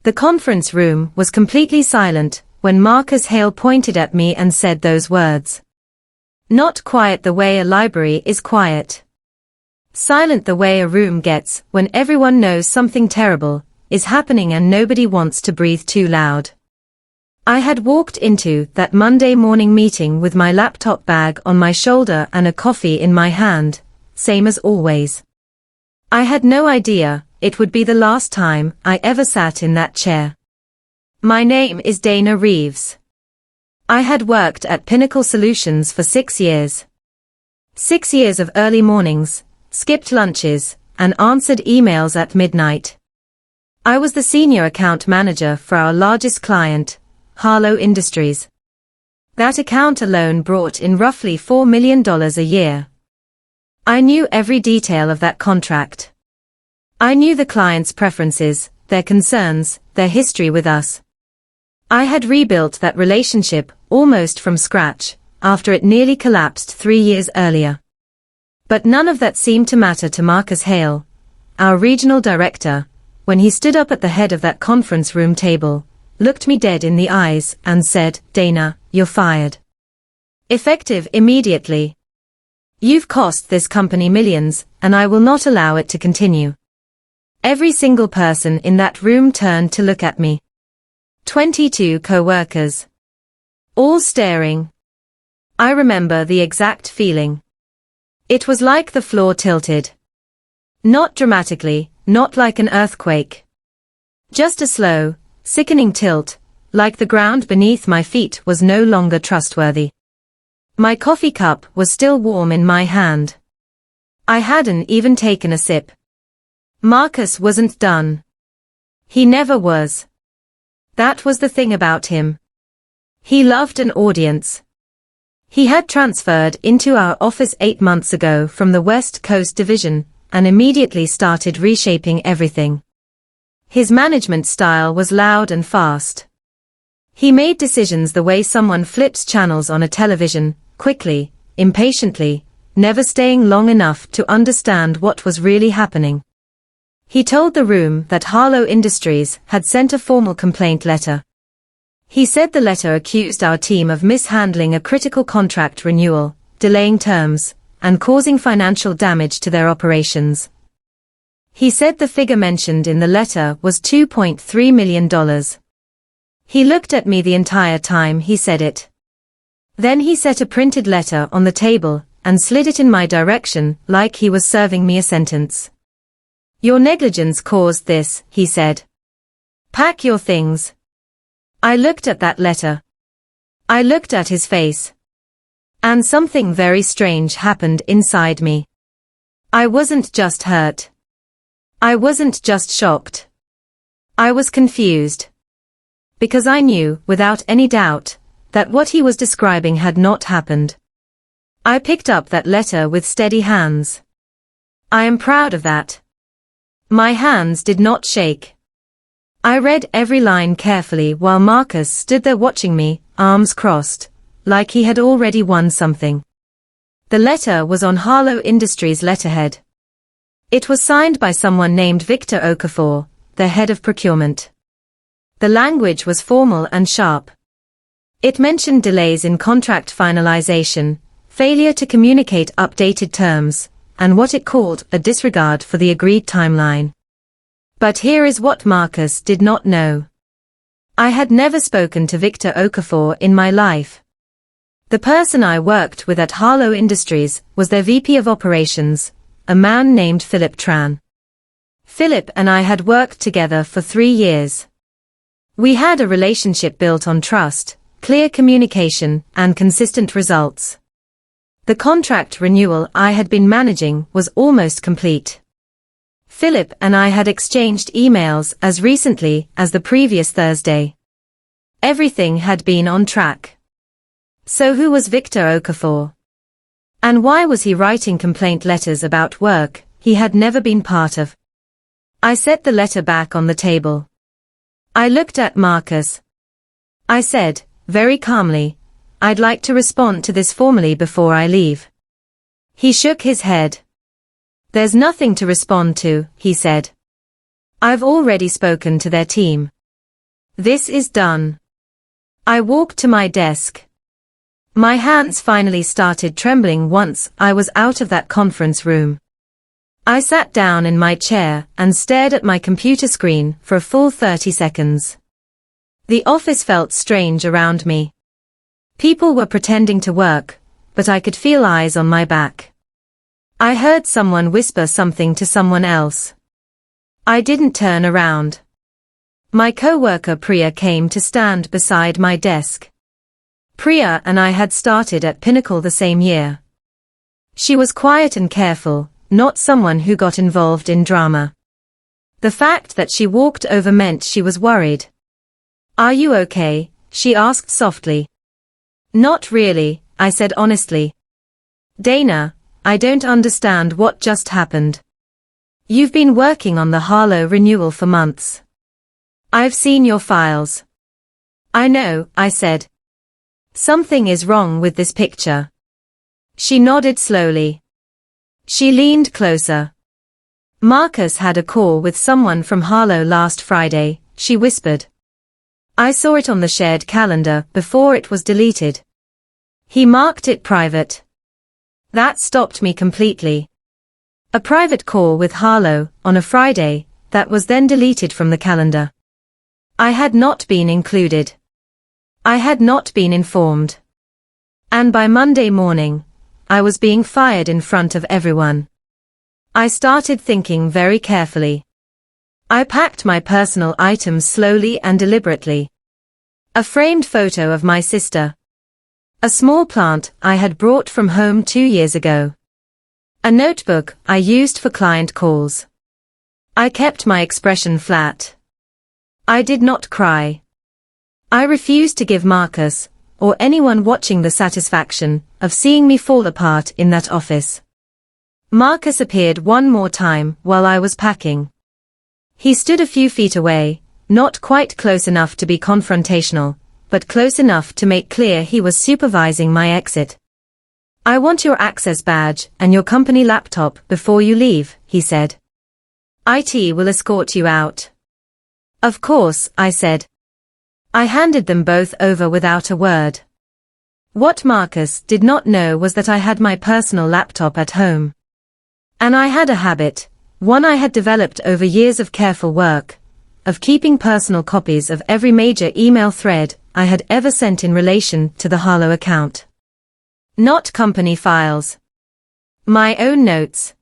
The conference room was completely silent when Marcus Hale pointed at me and said those words. Not quiet the way a library is quiet. Silent the way a room gets when everyone knows something terrible is happening and nobody wants to breathe too loud. I had walked into that Monday morning meeting with my laptop bag on my shoulder and a coffee in my hand, same as always. I had no idea it would be the last time I ever sat in that chair. My name is Dana Reeves. I had worked at Pinnacle Solutions for 6 years. 6 years of early mornings, skipped lunches, and answered emails at midnight. I was the senior account manager for our largest client, Harlow Industries. That account alone brought in roughly $4 million a year. I knew every detail of that contract. I knew the client's preferences, their concerns, their history with us. I had rebuilt that relationship almost from scratch, after it nearly collapsed 3 years earlier. But none of that seemed to matter to Marcus Hale, our regional director, when he stood up at the head of that conference room table, looked me dead in the eyes, and said, "Dana, you're fired. Effective immediately. You've cost this company millions, and I will not allow it to continue." Every single person in that room turned to look at me. 22 co-workers. All staring. I remember the exact feeling. It was like the floor tilted. Not dramatically, not like an earthquake. Just a slow, sickening tilt, like the ground beneath my feet was no longer trustworthy. My coffee cup was still warm in my hand. I hadn't even taken a sip. Marcus wasn't done. He never was. That was the thing about him. He loved an audience. He had transferred into our office 8 months ago from the West Coast division, and immediately started reshaping everything. His management style was loud and fast. He made decisions the way someone flips channels on a television, quickly, impatiently, never staying long enough to understand what was really happening. He told the room that Harlow Industries had sent a formal complaint letter. He said the letter accused our team of mishandling a critical contract renewal, delaying terms, and causing financial damage to their operations. He said the figure mentioned in the letter was $2.3 million. He looked at me the entire time he said it. Then he set a printed letter on the table and slid it in my direction like he was serving me a sentence. "Your negligence caused this," he said. "Pack your things." I looked at that letter. I looked at his face. And something very strange happened inside me. I wasn't just hurt. I wasn't just shocked. I was confused. Because I knew, without any doubt, that what he was describing had not happened. I picked up that letter with steady hands. I am proud of that. My hands did not shake. I read every line carefully while Marcus stood there watching me, arms crossed, like he had already won something. The letter was on Harlow Industries' letterhead. It was signed by someone named Victor Okafor, their head of procurement. The language was formal and sharp. It mentioned delays in contract finalization, failure to communicate updated terms, and what it called a disregard for the agreed timeline. But here is what Marcus did not know. I had never spoken to Victor Okafor in my life. The person I worked with at Harlow Industries was their VP of Operations, a man named Philip Tran. Philip and I had worked together for 3 years. We had a relationship built on trust, clear communication, and consistent results. The contract renewal I had been managing was almost complete. Philip and I had exchanged emails as recently as the previous Thursday. Everything had been on track. So who was Victor Okafor? And why was he writing complaint letters about work he had never been part of? I set the letter back on the table. I looked at Marcus. I said, very calmly, "I'd like to respond to this formally before I leave." He shook his head. "There's nothing to respond to," he said. "I've already spoken to their team. This is done. I walked to my desk. My hands finally started trembling once I was out of that conference room. I sat down in my chair and stared at my computer screen for a full 30 seconds. The office felt strange around me. People were pretending to work, but I could feel eyes on my back. I heard someone whisper something to someone else. I didn't turn around. My co-worker Priya came to stand beside my desk. Priya and I had started at Pinnacle the same year. She was quiet and careful, not someone who got involved in drama. The fact that she walked over meant she was worried. "Are you okay?" she asked softly. "Not really," I said honestly. "Dana, I don't understand what just happened. You've been working on the Harlow renewal for months. I've seen your files." "I know," I said. "Something is wrong with this picture." She nodded slowly. She leaned closer. "Marcus had a call with someone from Harlow last Friday," she whispered. "I saw it on the shared calendar before it was deleted. He marked it private." That stopped me completely. A private call with Harlow on a Friday that was then deleted from the calendar. I had not been included. I had not been informed. And by Monday morning, I was being fired in front of everyone. I started thinking very carefully. I packed my personal items slowly and deliberately. A framed photo of my sister. A small plant I had brought from home 2 years ago. A notebook I used for client calls. I kept my expression flat. I did not cry. I refused to give Marcus, or anyone watching, the satisfaction of seeing me fall apart in that office. Marcus appeared one more time while I was packing. He stood a few feet away, not quite close enough to be confrontational, but close enough to make clear he was supervising my exit. "I want your access badge and your company laptop before you leave," he said. "IT will escort you out." "Of course," I said. I handed them both over without a word. What Marcus did not know was that I had my personal laptop at home. And I had a habit, one I had developed over years of careful work, of keeping personal copies of every major email thread I had ever sent in relation to the Harlow account. Not company files. My own notes.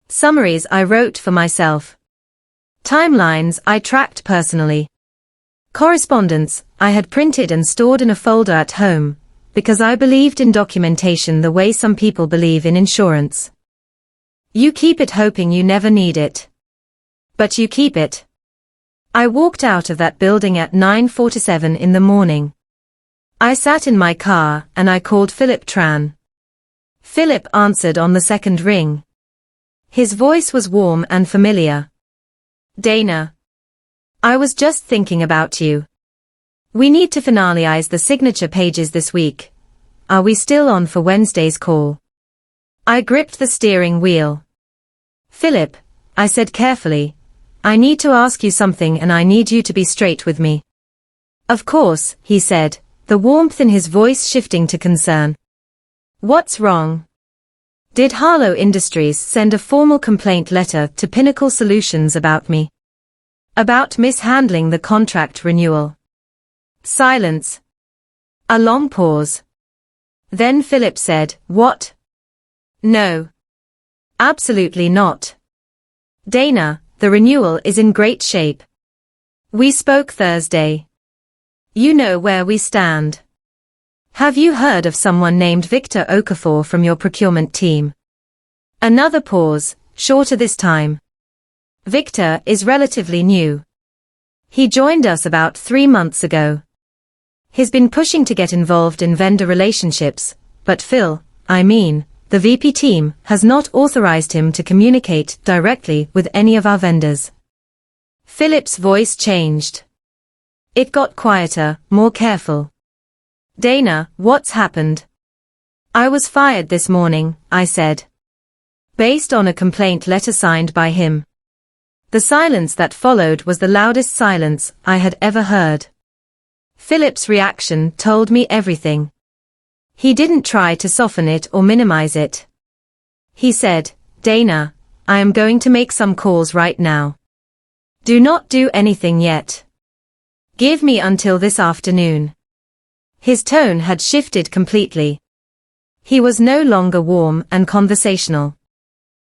Summaries I wrote for myself. Timelines I tracked personally. Correspondence I had printed and stored in a folder at home, because I believed in documentation the way some people believe in insurance. You keep it hoping you never need it. But you keep it. I walked out of that building at 9:47 in the morning. I sat in my car and I called Philip Tran. Philip answered on the second ring. His voice was warm and familiar. "Dana. I was just thinking about you. We need to finalize the signature pages this week. Are we still on for Wednesday's call?" I gripped the steering wheel. "Philip," I said carefully, "I need to ask you something and I need you to be straight with me." "Of course," he said, the warmth in his voice shifting to concern. "What's wrong? Did Harlow Industries send a formal complaint letter to Pinnacle Solutions about me? About mishandling the contract renewal?" Silence. A long pause. Then Philip said, "What? No. Absolutely not. Dana, the renewal is in great shape. We spoke Thursday. You know where we stand. Have you heard of someone named Victor Okafor from your procurement team?" Another pause, shorter this time. "Victor is relatively new. He joined us about 3 months ago. He's been pushing to get involved in vendor relationships, but the VP team has not authorized him to communicate directly with any of our vendors." Philip's voice changed. It got quieter, more careful. "Dana, what's happened?" "I was fired this morning," I said. "Based on a complaint letter signed by him." The silence that followed was the loudest silence I had ever heard. Philip's reaction told me everything. He didn't try to soften it or minimize it. He said, "Dana, I am going to make some calls right now. Do not do anything yet. Give me until this afternoon." His tone had shifted completely. He was no longer warm and conversational.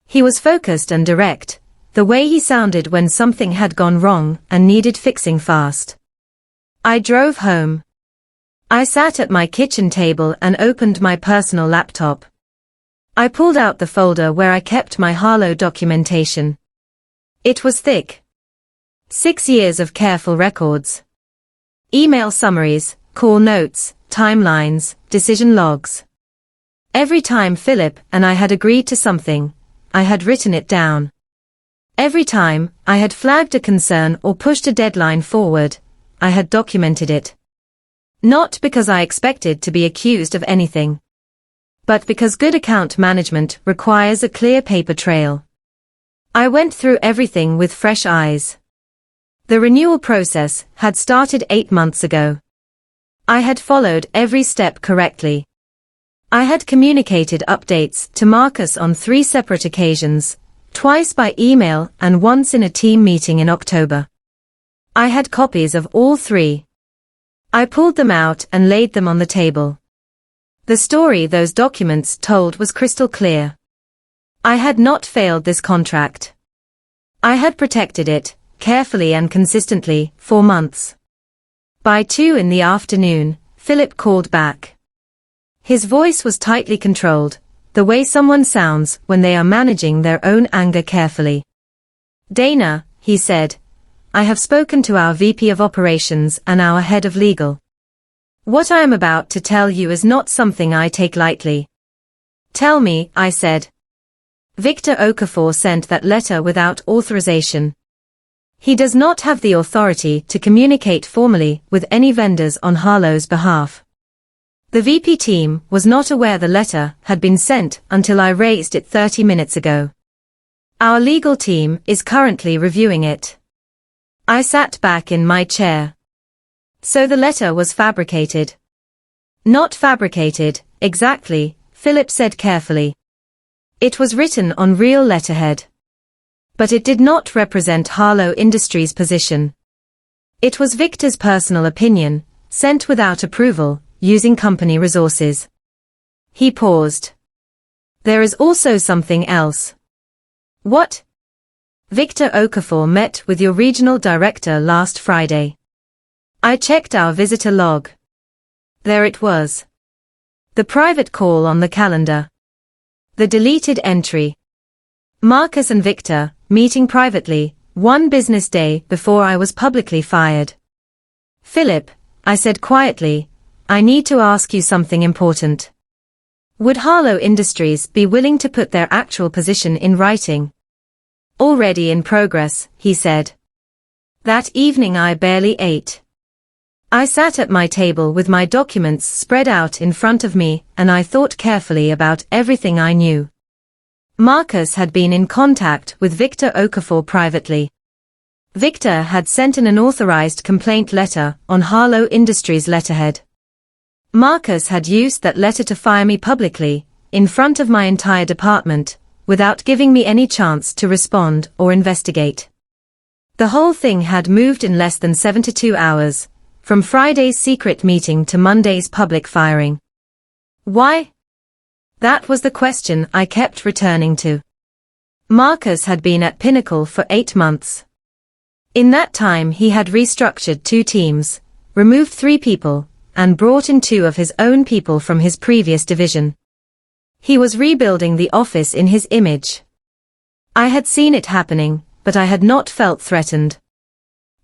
He was focused and direct, the way he sounded when something had gone wrong and needed fixing fast. I drove home. I sat at my kitchen table and opened my personal laptop. I pulled out the folder where I kept my Harlow documentation. It was thick. 6 years of careful records. Email summaries, call notes, timelines, decision logs. Every time Philip and I had agreed to something, I had written it down. Every time I had flagged a concern or pushed a deadline forward, I had documented it. Not because I expected to be accused of anything, but because good account management requires a clear paper trail. I went through everything with fresh eyes. The renewal process had started 8 months ago. I had followed every step correctly. I had communicated updates to Marcus on 3 separate occasions, twice by email and once in a team meeting in October. I had copies of all 3. I pulled them out and laid them on the table. The story those documents told was crystal clear. I had not failed this contract. I had protected it, carefully and consistently, for months. By 2 in the afternoon, Philip called back. His voice was tightly controlled, the way someone sounds when they are managing their own anger carefully. "Dana," he said, "I have spoken to our VP of Operations and our head of legal. What I am about to tell you is not something I take lightly." "Tell me," I said. "Victor Okafor sent that letter without authorization. He does not have the authority to communicate formally with any vendors on Harlow's behalf." The VP team was not aware the letter had been sent until I raised it 30 minutes ago. "Our legal team is currently reviewing it." I sat back in my chair. So the letter was fabricated. "Not fabricated, exactly," Philip said carefully. "It was written on real letterhead. But it did not represent Harlow Industries' position. It was Victor's personal opinion, sent without approval, using company resources." He paused. "There is also something else." "What?" "Victor Okafor met with your regional director last Friday." I checked our visitor log. There it was. The private call on the calendar. The deleted entry. Marcus and Victor, meeting privately, 1 business day before I was publicly fired. "Philip," I said quietly, "I need to ask you something important. Would Harlow Industries be willing to put their actual position in writing?" "Already in progress," he said. That evening I barely ate. I sat at my table with my documents spread out in front of me, and I thought carefully about everything I knew. Marcus had been in contact with Victor Okafor privately. Victor had sent an unauthorized complaint letter on Harlow Industries' letterhead. Marcus had used that letter to fire me publicly, in front of my entire department, without giving me any chance to respond or investigate. The whole thing had moved in less than 72 hours, from Friday's secret meeting to Monday's public firing. Why? That was the question I kept returning to. Marcus had been at Pinnacle for 8 months. In that time he had restructured 2 teams, removed 3 people, and brought in 2 of his own people from his previous division. He was rebuilding the office in his image. I had seen it happening, but I had not felt threatened.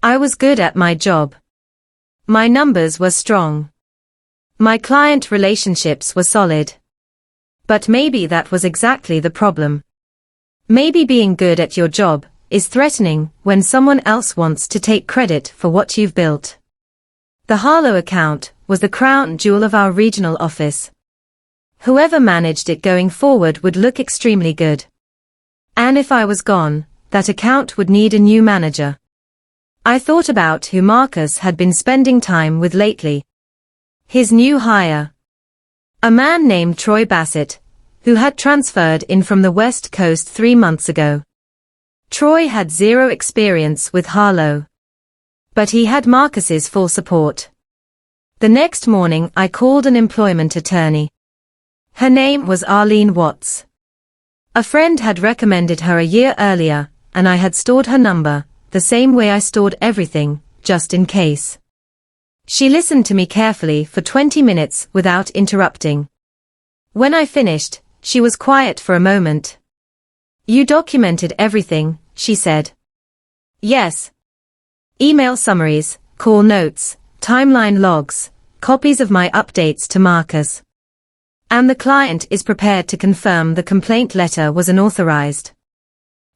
I was good at my job. My numbers were strong. My client relationships were solid. But maybe that was exactly the problem. Maybe being good at your job is threatening when someone else wants to take credit for what you've built. The Harlow account was the crown jewel of our regional office. Whoever managed it going forward would look extremely good. And if I was gone, that account would need a new manager. I thought about who Marcus had been spending time with lately. His new hire. A man named Troy Bassett, who had transferred in from the West Coast 3 months ago. Troy had zero experience with Harlow. But he had Marcus's full support. The next morning I called an employment attorney. Her name was Arlene Watts. A friend had recommended her a year earlier, and I had stored her number, the same way I stored everything, just in case. She listened to me carefully for 20 minutes without interrupting. When I finished, she was quiet for a moment. "You documented everything," she said. "Yes. Email summaries, call notes, timeline logs, copies of my updates to Marcus. And the client is prepared to confirm the complaint letter was unauthorized.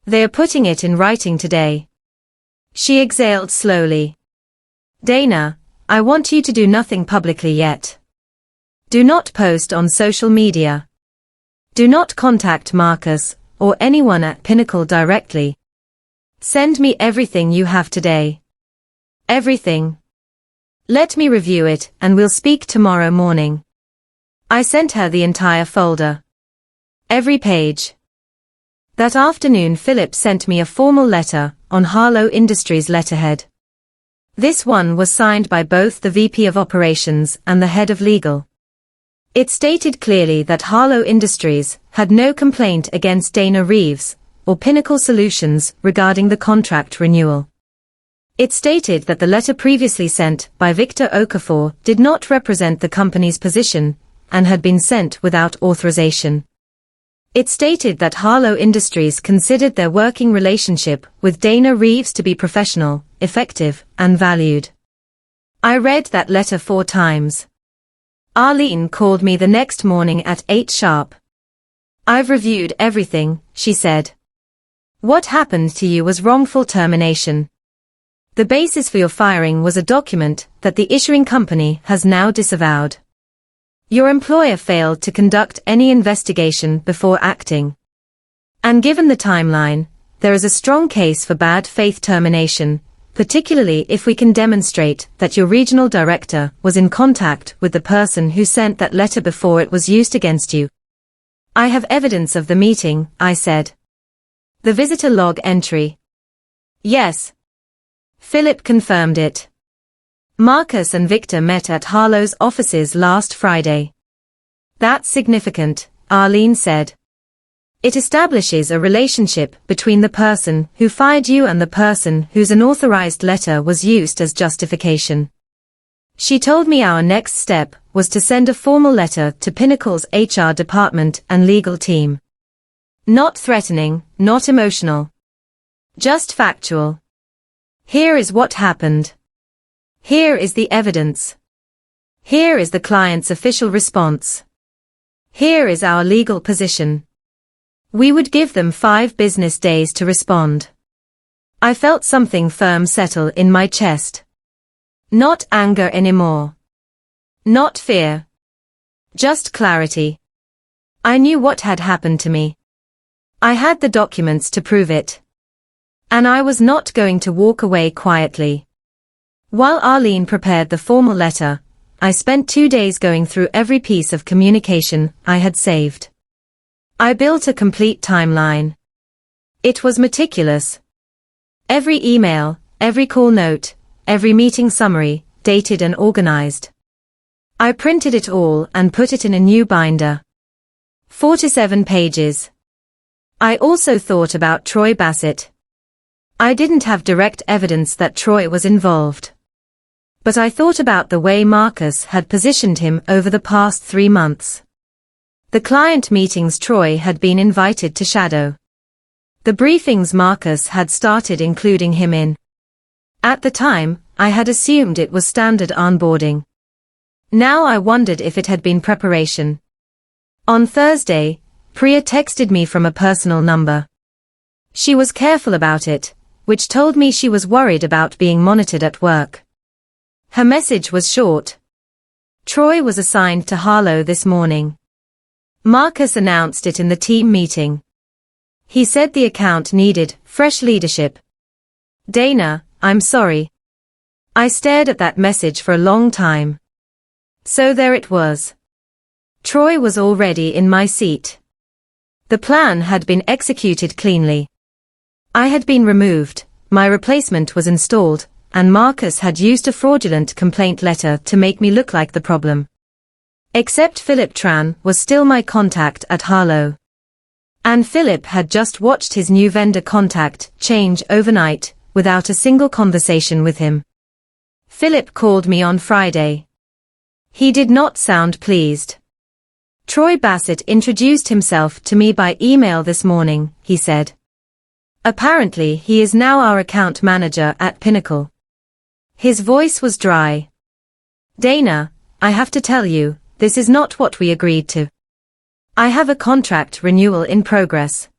They are putting it in writing today." She exhaled slowly. "Dana, I want you to do nothing publicly yet. Do not post on social media. Do not contact Marcus or anyone at Pinnacle directly. Send me everything you have today. Everything. Let me review it and we'll speak tomorrow morning." I sent her the entire folder. Every page. That afternoon Philip sent me a formal letter on Harlow Industries letterhead. This one was signed by both the VP of Operations and the head of legal. It stated clearly that Harlow Industries had no complaint against Dana Reeves or Pinnacle Solutions regarding the contract renewal. It stated that the letter previously sent by Victor Okafor did not represent the company's position and had been sent without authorization. It stated that Harlow Industries considered their working relationship with Dana Reeves to be professional, effective, and valued. I read that letter 4 times. Arlene called me the next morning at 8 sharp. "I've reviewed everything," she said. "What happened to you was wrongful termination. The basis for your firing was a document that the issuing company has now disavowed. Your employer failed to conduct any investigation before acting. And given the timeline, there is a strong case for bad faith termination, particularly if we can demonstrate that your regional director was in contact with the person who sent that letter before it was used against you." "I have evidence of the meeting," I said. "The visitor log entry." "Yes." Philip confirmed it. "Marcus and Victor met at Harlow's offices last Friday." "That's significant," Arlene said. "It establishes a relationship between the person who fired you and the person whose unauthorized letter was used as justification." She told me our next step was to send a formal letter to Pinnacle's HR department and legal team. Not threatening, not emotional. Just factual. Here is what happened. Here is the evidence. Here is the client's official response. Here is our legal position. We would give them 5 business days to respond. I felt something firm settle in my chest. Not anger anymore. Not fear. Just clarity. I knew what had happened to me. I had the documents to prove it. And I was not going to walk away quietly. While Arlene prepared the formal letter, I spent 2 days going through every piece of communication I had saved. I built a complete timeline. It was meticulous. Every email, every call note, every meeting summary, dated and organized. I printed it all and put it in a new binder. 47 pages. I also thought about Troy Bassett. I didn't have direct evidence that Troy was involved. But I thought about the way Marcus had positioned him over the past 3 months. The client meetings Troy had been invited to shadow. The briefings Marcus had started including him in. At the time, I had assumed it was standard onboarding. Now I wondered if it had been preparation. On Thursday, Priya texted me from a personal number. She was careful about it, which told me she was worried about being monitored at work. Her message was short. Troy was assigned to Harlow this morning. Marcus announced it in the team meeting. He said the account needed fresh leadership. Dana, I'm sorry. I stared at that message for a long time. So there it was. Troy was already in my seat. The plan had been executed cleanly. I had been removed, my replacement was installed, and Marcus had used a fraudulent complaint letter to make me look like the problem. Except Philip Tran was still my contact at Harlow. And Philip had just watched his new vendor contact change overnight, without a single conversation with him. Philip called me on Friday. He did not sound pleased. Troy Bassett introduced himself to me by email this morning, he said. Apparently he is now our account manager at Pinnacle. His voice was dry. Dana, I have to tell you, this is not what we agreed to. I have a contract renewal in progress.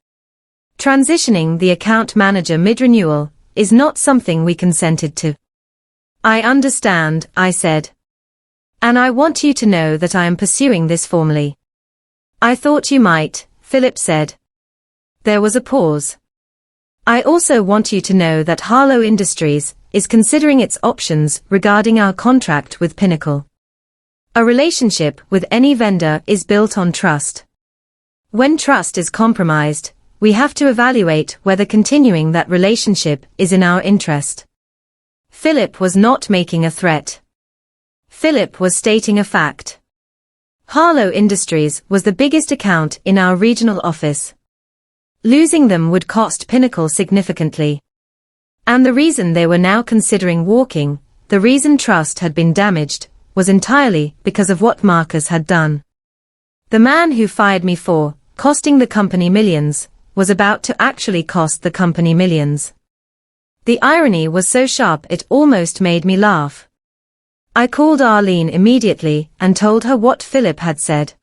Transitioning the account manager mid-renewal is not something we consented to. I understand, I said. And I want you to know that I am pursuing this formally. I thought you might, Philip said. There was a pause. I also want you to know that Harlow Industries is considering its options regarding our contract with Pinnacle. A relationship with any vendor is built on trust. When trust is compromised, we have to evaluate whether continuing that relationship is in our interest. Philip was not making a threat. Philip was stating a fact. Harlow Industries was the biggest account in our regional office. Losing them would cost Pinnacle significantly. And the reason they were now considering walking, the reason trust had been damaged, was entirely because of what Marcus had done. The man who fired me for costing the company millions was about to actually cost the company millions. The irony was so sharp it almost made me laugh. I called Arlene immediately and told her what Philip had said.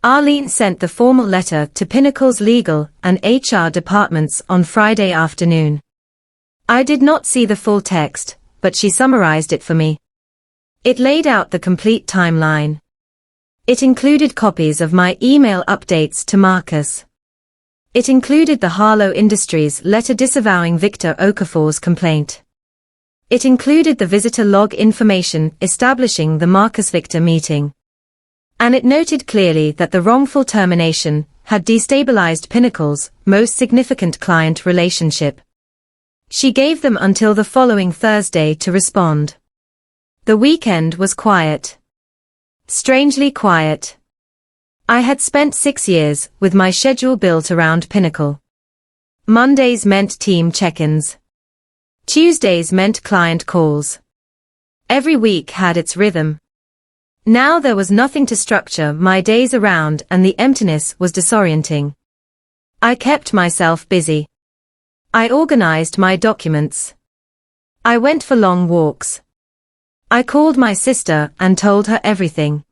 Arlene sent the formal letter to Pinnacle's legal and HR departments on Friday afternoon. I did not see the full text, but she summarized it for me. It laid out the complete timeline. It included copies of my email updates to Marcus. It included the Harlow Industries letter disavowing Victor Okafor's complaint. It included the visitor log information establishing the Marcus-Victor meeting. And it noted clearly that the wrongful termination had destabilized Pinnacle's most significant client relationship. She gave them until the following Thursday to respond. The weekend was quiet. Strangely quiet. I had spent 6 years with my schedule built around Pinnacle. Mondays meant team check-ins. Tuesdays meant client calls. Every week had its rhythm. Now there was nothing to structure my days around and the emptiness was disorienting. I kept myself busy. I organized my documents. I went for long walks. I called my sister and told her everything.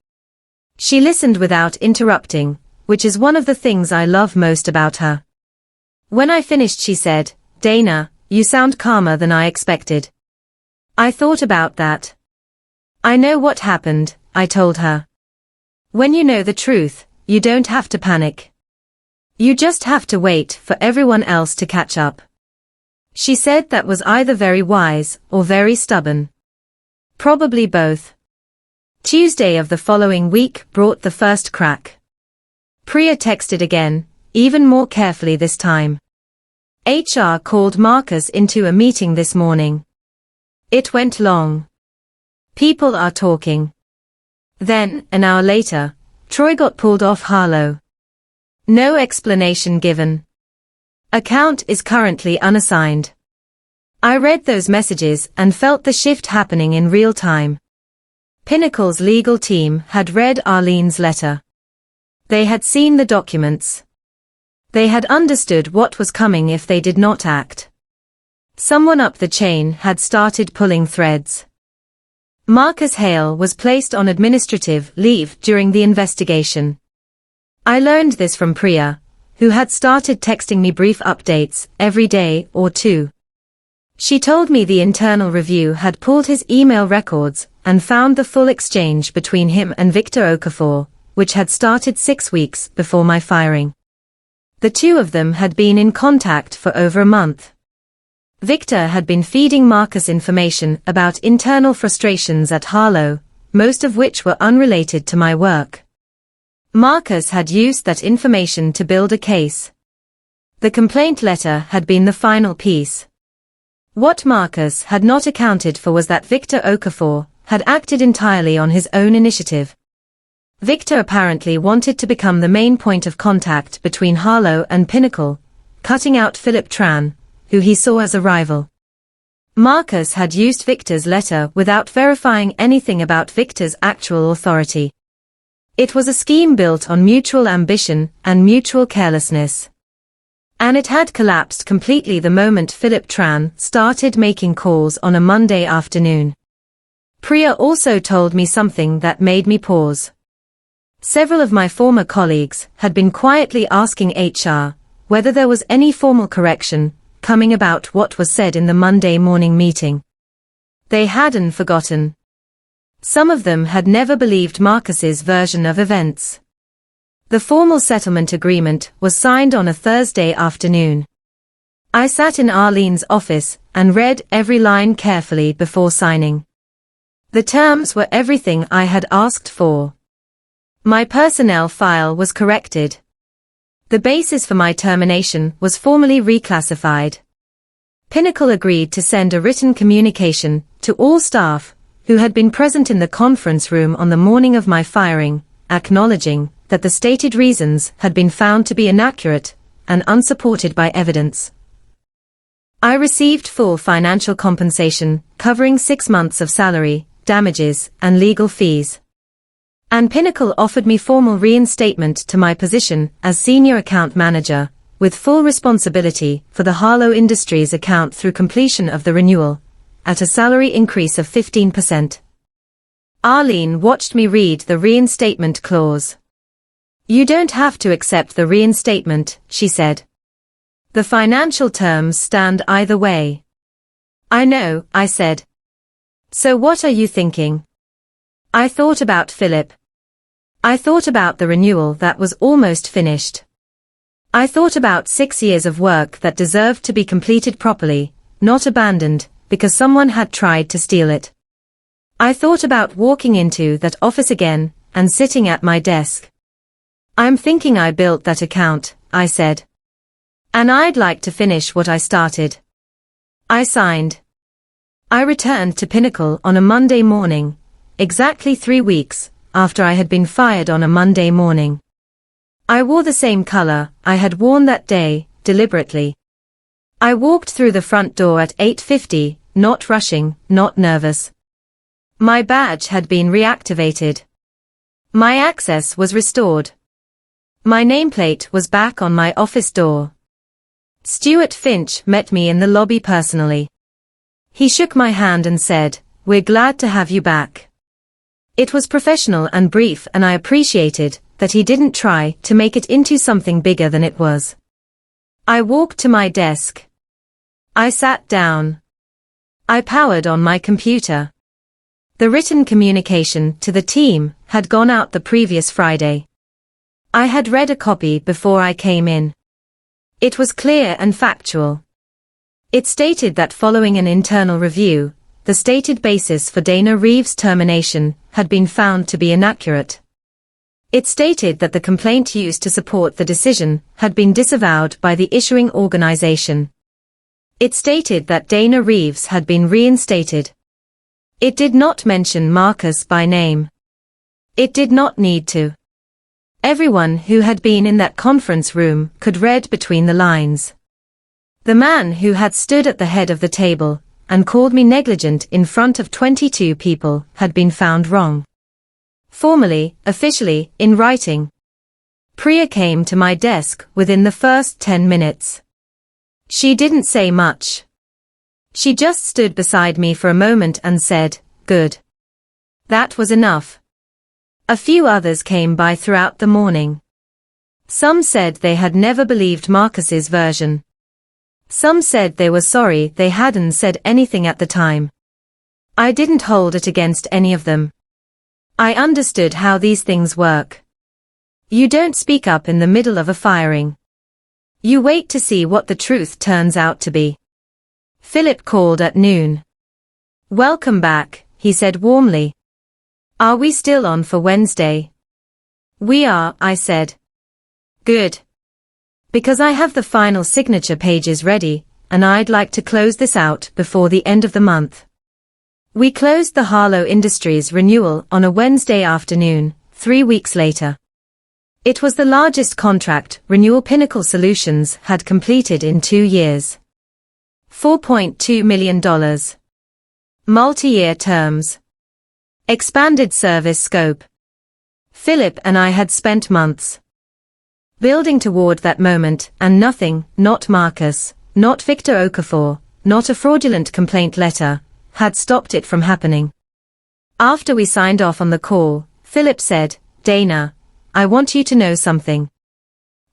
She listened without interrupting, which is one of the things I love most about her. When I finished she said, Dana, you sound calmer than I expected. I thought about that. I know what happened, I told her. When you know the truth, you don't have to panic. You just have to wait for everyone else to catch up. She said that was either very wise or very stubborn. Probably both. Tuesday of the following week brought the first crack. Priya texted again, even more carefully this time. HR called Marcus into a meeting this morning. It went long. People are talking. Then, an hour later, Troy got pulled off Harlow. No explanation given. Account is currently unassigned. I read those messages and felt the shift happening in real time. Pinnacle's legal team had read Arlene's letter. They had seen the documents. They had understood what was coming if they did not act. Someone up the chain had started pulling threads. Marcus Hale was placed on administrative leave during the investigation. I learned this from Priya, who had started texting me brief updates every day or two. She told me the internal review had pulled his email records and found the full exchange between him and Victor Okafor, which had started 6 weeks before my firing. The two of them had been in contact for over a month. Victor had been feeding Marcus information about internal frustrations at Harlow, most of which were unrelated to my work. Marcus had used that information to build a case. The complaint letter had been the final piece. What Marcus had not accounted for was that Victor Okafor had acted entirely on his own initiative. Victor apparently wanted to become the main point of contact between Harlow and Pinnacle, cutting out Philip Tran, who he saw as a rival. Marcus had used Victor's letter without verifying anything about Victor's actual authority. It was a scheme built on mutual ambition and mutual carelessness. And it had collapsed completely the moment Philip Tran started making calls on a Monday afternoon. Priya also told me something that made me pause. Several of my former colleagues had been quietly asking HR whether there was any formal correction coming about what was said in the Monday morning meeting. They hadn't forgotten. Some of them had never believed Marcus's version of events. The formal settlement agreement was signed on a Thursday afternoon. I sat in Arlene's office and read every line carefully before signing. The terms were everything I had asked for. My personnel file was corrected. The basis for my termination was formally reclassified. Pinnacle agreed to send a written communication to all staff who had been present in the conference room on the morning of my firing, acknowledging that the stated reasons had been found to be inaccurate and unsupported by evidence. I received full financial compensation covering 6 months of salary, damages, and legal fees. And Pinnacle offered me formal reinstatement to my position as senior account manager, with full responsibility for the Harlow Industries account through completion of the renewal, at a salary increase of 15%. Arlene watched me read the reinstatement clause. "You don't have to accept the reinstatement," she said. "The financial terms stand either way." "I know," I said. "So what are you thinking?" I thought about Philip. I thought about the renewal that was almost finished. I thought about 6 years of work that deserved to be completed properly, not abandoned, because someone had tried to steal it. I thought about walking into that office again, and sitting at my desk. "I'm thinking I built that account," I said. "And I'd like to finish what I started." I signed. I returned to Pinnacle on a Monday morning, exactly 3 weeks after I had been fired on a Monday morning. I wore the same color I had worn that day, deliberately. I walked through the front door at 8:50, not rushing, not nervous. My badge had been reactivated. My access was restored. My nameplate was back on my office door. Stuart Finch met me in the lobby personally. He shook my hand and said, "We're glad to have you back." It was professional and brief, and I appreciated that he didn't try to make it into something bigger than it was. I walked to my desk. I sat down. I powered on my computer. The written communication to the team had gone out the previous Friday. I had read a copy before I came in. It was clear and factual. It stated that following an internal review, the stated basis for Dana Reeves' termination had been found to be inaccurate. It stated that the complaint used to support the decision had been disavowed by the issuing organization. It stated that Dana Reeves had been reinstated. It did not mention Marcus by name. It did not need to. Everyone who had been in that conference room could read between the lines. The man who had stood at the head of the table and called me negligent in front of 22 people had been found wrong. Formally, officially, in writing. Priya came to my desk within the first 10 minutes. She didn't say much. She just stood beside me for a moment and said, "Good." That was enough. A few others came by throughout the morning. Some said they had never believed Marcus's version. Some said they were sorry they hadn't said anything at the time. I didn't hold it against any of them. I understood how these things work. You don't speak up in the middle of a firing. You wait to see what the truth turns out to be. Philip called at noon. Welcome back, he said warmly. Are we still on for Wednesday? We are, I said. Good. Because I have the final signature pages ready, and I'd like to close this out before the end of the month. We closed the Harlow Industries renewal on a Wednesday afternoon, 3 weeks later. It was the largest contract renewal Pinnacle Solutions had completed in 2 years. $4.2 million. Multi-year terms. Expanded service scope. Philip and I had spent months building toward that moment, and nothing, not Marcus, not Victor Okafor, not a fraudulent complaint letter, had stopped it from happening. After we signed off on the call, Philip said, Dana, I want you to know something.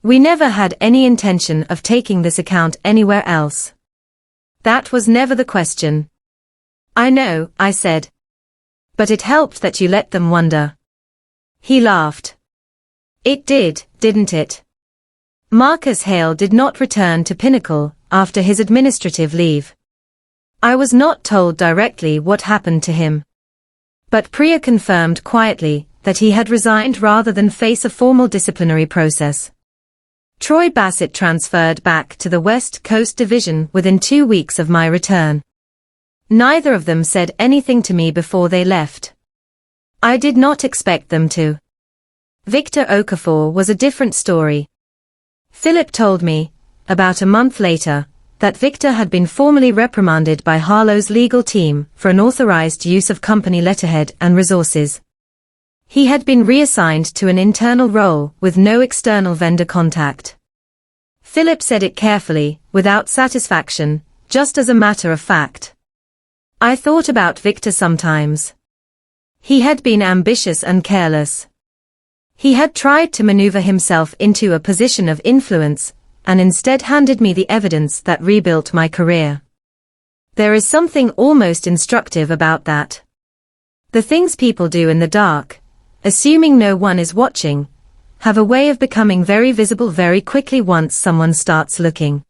We never had any intention of taking this account anywhere else. That was never the question. I know, I said. But it helped that you let them wonder. He laughed. It did, didn't it? Marcus Hale did not return to Pinnacle after his administrative leave. I was not told directly what happened to him. But Priya confirmed quietly that he had resigned rather than face a formal disciplinary process. Troy Bassett transferred back to the West Coast Division within 2 weeks of my return. Neither of them said anything to me before they left. I did not expect them to. Victor Okafor was a different story. Philip told me, about a month later, that Victor had been formally reprimanded by Harlow's legal team for unauthorized use of company letterhead and resources. He had been reassigned to an internal role with no external vendor contact. Philip said it carefully, without satisfaction, just as a matter of fact. I thought about Victor sometimes. He had been ambitious and careless. He had tried to maneuver himself into a position of influence, and instead handed me the evidence that rebuilt my career. There is something almost instructive about that. The things people do in the dark, assuming no one is watching, have a way of becoming very visible very quickly once someone starts looking.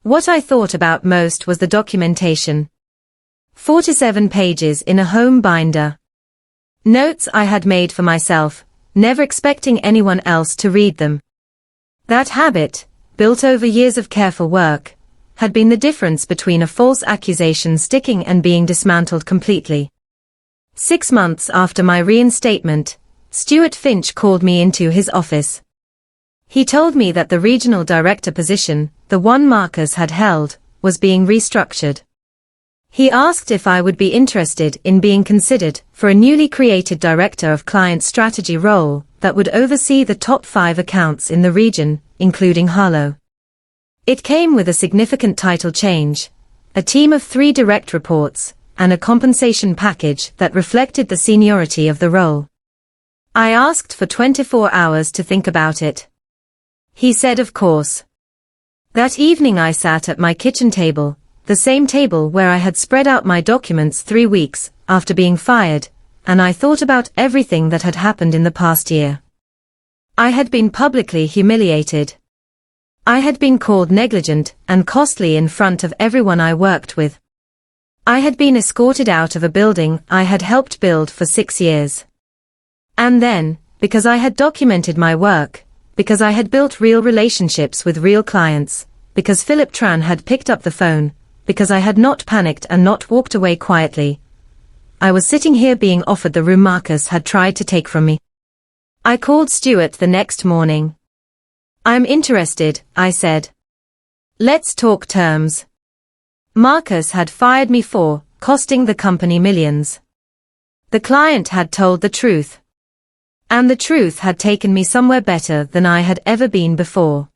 What I thought about most was the documentation. 47 pages in a home binder. Notes I had made for myself, never expecting anyone else to read them. That habit, built over years of careful work, had been the difference between a false accusation sticking and being dismantled completely. 6 months after my reinstatement, Stuart Finch called me into his office. He told me that the regional director position, the one Marcus had held, was being restructured. He asked if I would be interested in being considered for a newly created director of client strategy role that would oversee the top 5 accounts in the region, including Harlow. It came with a significant title change, a team of 3 direct reports, and a compensation package that reflected the seniority of the role. I asked for 24 hours to think about it. He said of course. That evening I sat at my kitchen table, the same table where I had spread out my documents 3 weeks after being fired, and I thought about everything that had happened in the past year. I had been publicly humiliated. I had been called negligent and costly in front of everyone I worked with. I had been escorted out of a building I had helped build for 6 years. And then, because I had documented my work, because I had built real relationships with real clients, because Philip Tran had picked up the phone, because I had not panicked and not walked away quietly, I was sitting here being offered the room Marcus had tried to take from me. I called Stuart the next morning. I'm interested, I said. Let's talk terms. Marcus had fired me for costing the company millions. The client had told the truth. And the truth had taken me somewhere better than I had ever been before.